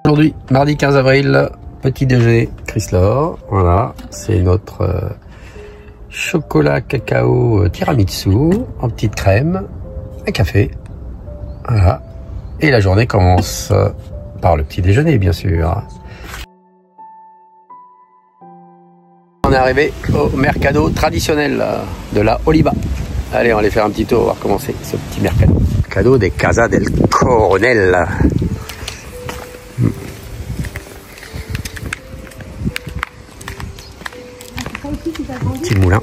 Aujourd'hui, mardi 15 avril, petit déjeuner Chrysler. Voilà, c'est notre chocolat cacao tiramisu en petite crème, un café. Voilà. Et la journée commence par le petit déjeuner, bien sûr. On est arrivé au mercado traditionnel de la Oliva. Allez, on va aller faire un petit tour, voir comment c'est ce petit mercado. Mercado des Casa del Coronel. Petit moulin.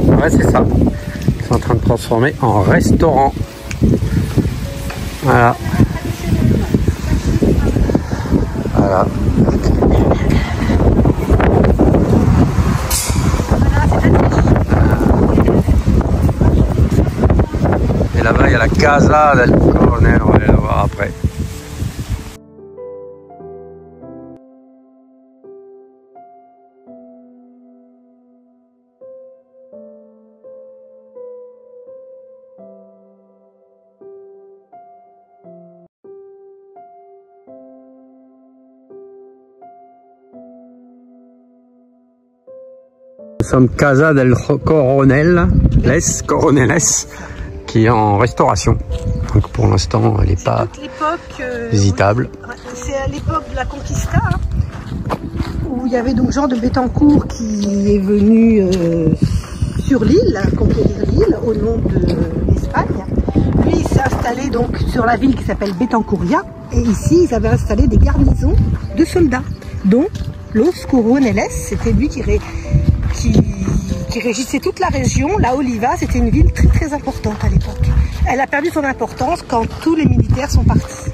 Ouais, c'est ça. Ils sont en train de transformer en restaurant. Voilà. Voilà. Et là-bas, il y a la Casa del Coronel, on va aller la voir après. Nous sommes Casa del Coronel, Les Coroneles, qui est en restauration. Donc pour l'instant, elle n'est pas visitable. C'est à l'époque de la Conquista, où il y avait donc Jean de Béthencourt qui est venu sur l'île, conquérir l'île au nom de l'Espagne. Lui, il s'est installé donc sur la ville qui s'appelle Béthancouria. Et ici, ils avaient installé des garnisons de soldats, dont Los Coroneles. C'était lui qui régissait toute la région. La Oliva, c'était une ville très très importante à l'époque. Elle a perdu son importance quand tous les militaires sont partis.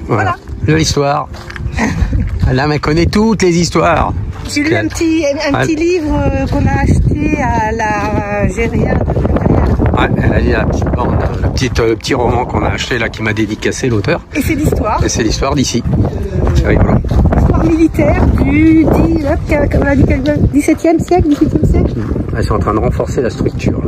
Voilà. L'histoire. Là, elle connaît toutes les histoires. J'ai lu un petit livre qu'on a acheté à la Géria. Ouais, elle a lu la petite bande, le petit roman qu'on a acheté là, qui m'a dédicacé l'auteur. Et c'est l'histoire. Et c'est l'histoire d'ici. C'est rigolo. L'histoire militaire du 17e siècle, 18e siècle. Ils sont en train de renforcer la structure.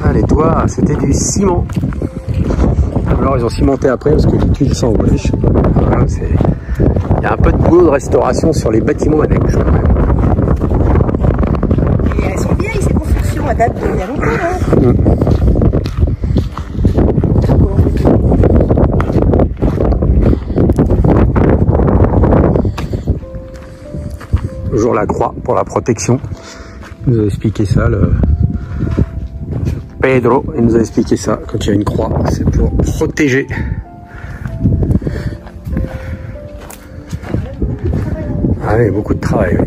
Ah, les toits, c'était du ciment. Alors ils ont cimenté après parce que les tuiles sont envolées, je sais pas. Voilà, il y a un peu de boulot de restauration sur les bâtiments annexes quand même. Et elles sont vieilles ces constructions, elles datent d'il y a longtemps. Hein. Toujours la croix pour la protection. Il nous a expliqué ça, Pedro, il nous a expliqué ça. Quand il y a une croix, c'est pour protéger. Ah oui, beaucoup de travail, oui.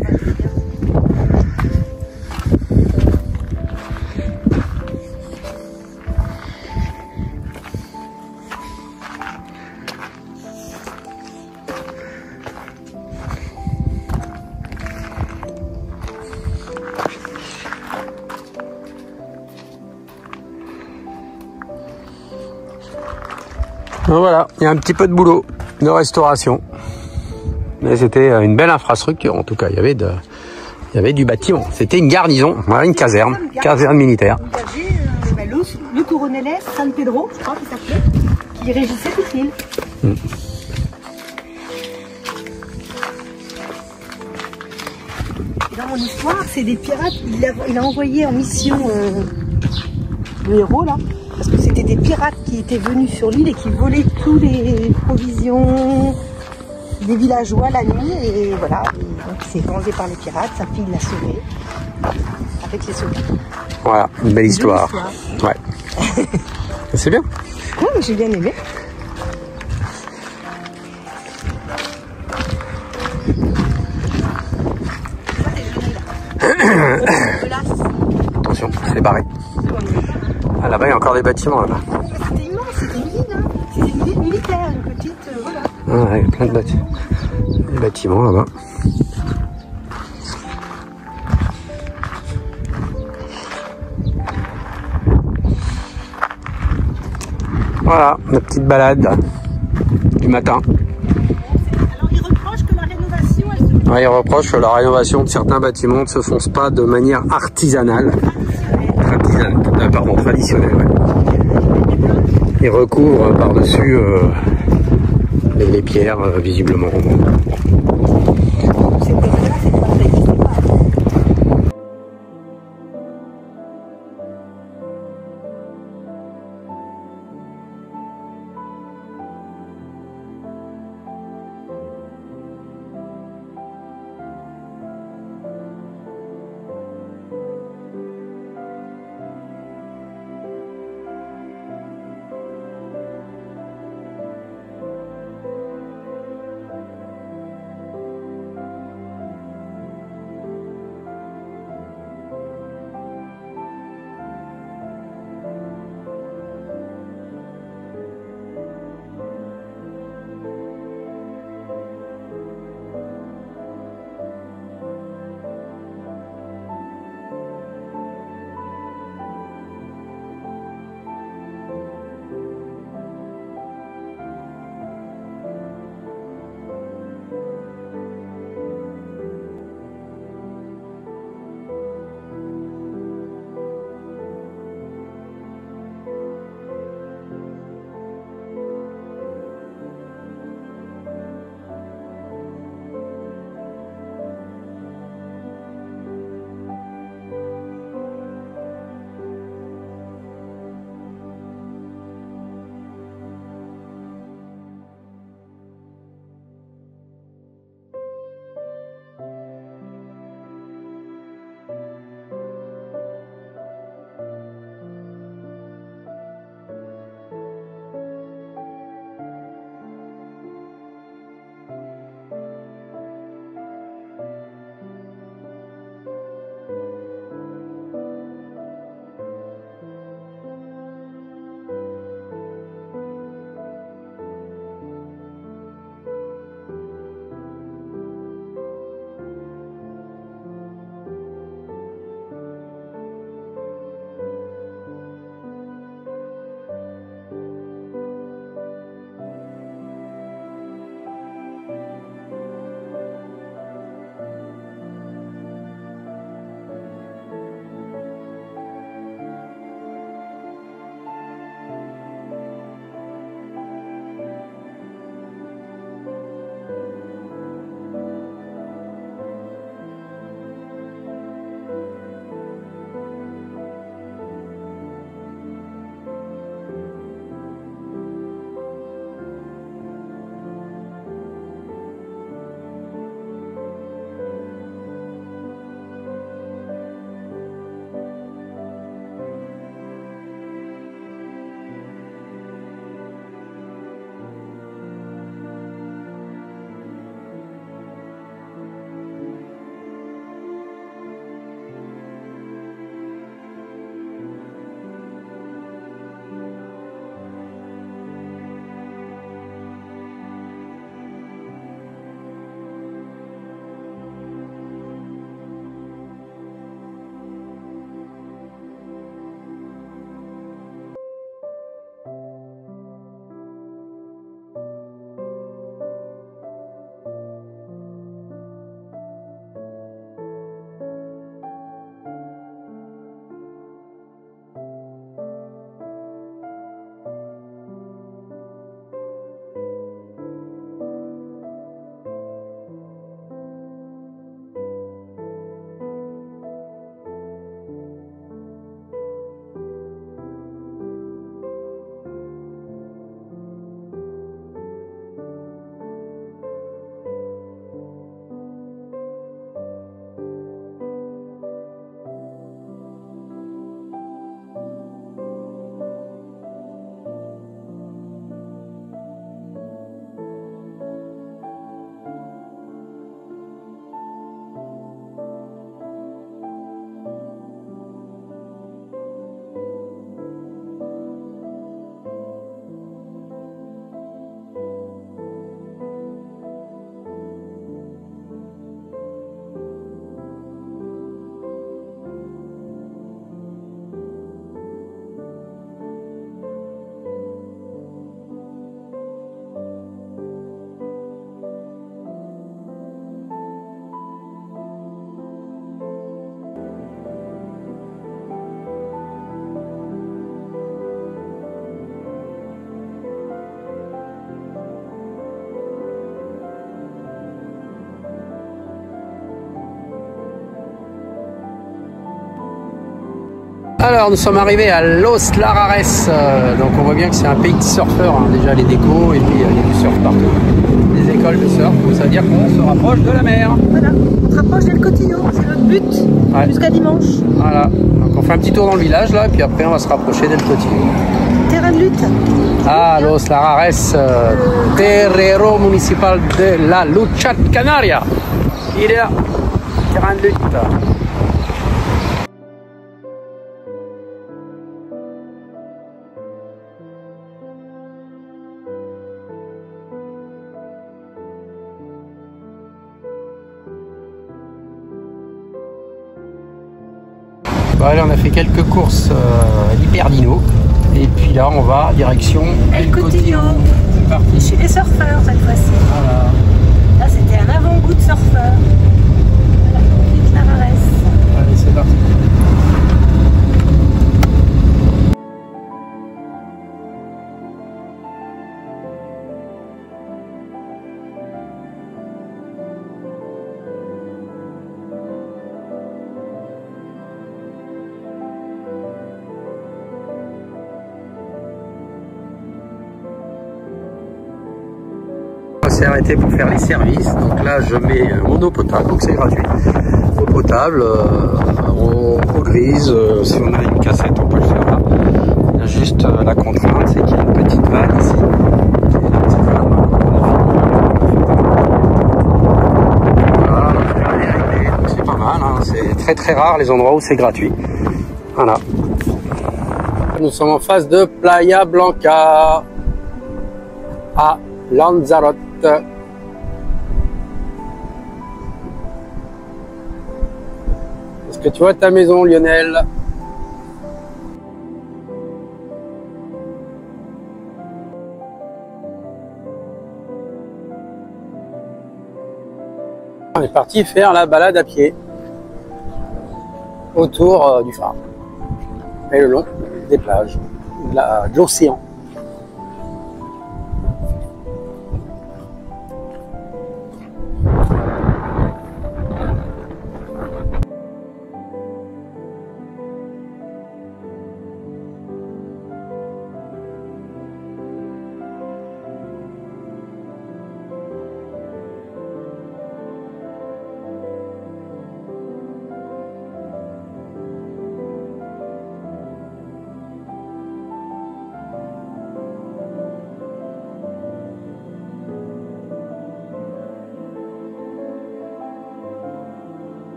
Donc voilà, il y a un petit peu de boulot de restauration. Mais c'était une belle infrastructure, en tout cas, il y avait du bâtiment. C'était une garnison, voilà, une caserne militaire. Il y avait le Coronel San Pedro, je crois qu'il s'appelait, qui régissait toute l'île. Et dans mon histoire, c'est des pirates, il a envoyé en mission le héros là, parce que c'était des pirates qui étaient venus sur l'île et qui volaient tous les provisions des villageois la nuit, et voilà, donc il s'est vengé par les pirates, sa fille l'a sauvé avec les soldats. Voilà, une belle histoire. Ouais. C'est bien. Oui, j'ai bien aimé. Attention, c'est barré. Ah, là-bas, il y a encore des bâtiments là-bas. C'était immense, c'était une ville, hein. C'était une ville militaire, une petite, voilà. Ah, ouais, il y a plein de bâtiments là-bas. Voilà, la petite balade. matin. Alors ils reprochent que la rénovation, elle se Ouais, ils reprochent que la rénovation de certains bâtiments ne se fonce pas de manière artisanale. Traditionnelle. Ouais. Ils recouvrent par-dessus les pierres, visiblement. Alors nous sommes arrivés à Los Larares, donc on voit bien que c'est un pays de surfeurs, hein. Déjà les décos et puis il y a du surf partout, des écoles de surf, donc ça veut dire qu'on se rapproche de la mer. Voilà, on se rapproche d'El Cotillo, c'est notre but, Ouais. jusqu'à dimanche. Voilà, donc on fait un petit tour dans le village là, et puis après on va se rapprocher d'El Cotillo. Terrain de lutte. Ah, Los Larares, Terrero Municipal de la Lucha Canaria. Il est là, terrain de lutte. Bon, allez, on a fait quelques courses à l'Hyperdino. Et puis là, on va direction El Cotillo. C'est parti. Chez les surfeurs cette fois-ci. Voilà. Là, c'était un avant-goût de surfeur. Voilà, les Larares. Allez, c'est parti. On s'est arrêté pour faire les services, donc là je mets mon eau potable, donc c'est gratuit. Eau potable, eau grise, si on a une cassette on peut le faire là. Il y a juste la contrainte, c'est qu'il y a une petite vanne ici. Et la petite vanne, voilà, elle est réglée, donc c'est pas mal, hein. C'est très rare les endroits où c'est gratuit. Voilà. Nous sommes en face de Playa Blanca à Lanzarote. Est-ce que tu vois ta maison, Lionel? On est parti faire la balade à pied autour du phare et le long des plages, de l'océan.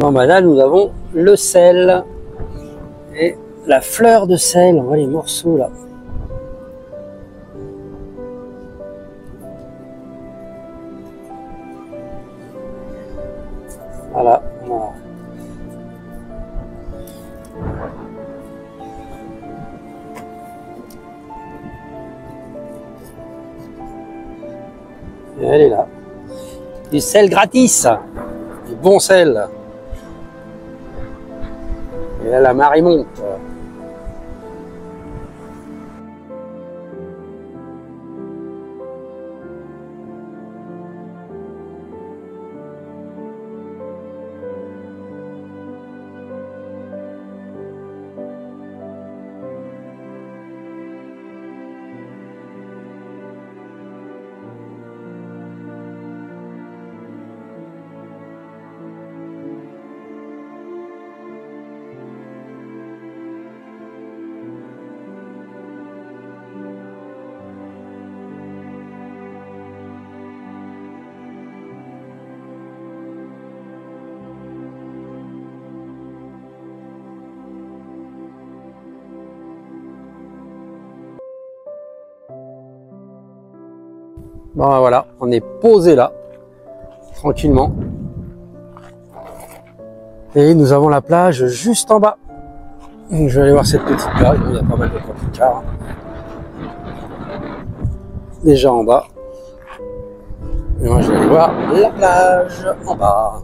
Bon bah là nous avons le sel et la fleur de sel, on voit les morceaux là. Voilà, voilà. Et elle est là. Du sel gratis, du bon sel. Et là, la marée monte. Bon ben voilà, on est posé là, tranquillement. Et nous avons la plage juste en bas. Donc, je vais aller voir cette petite plage, il y a pas mal de camping-cars. Déjà en bas. Et moi je vais aller voir la plage en bas.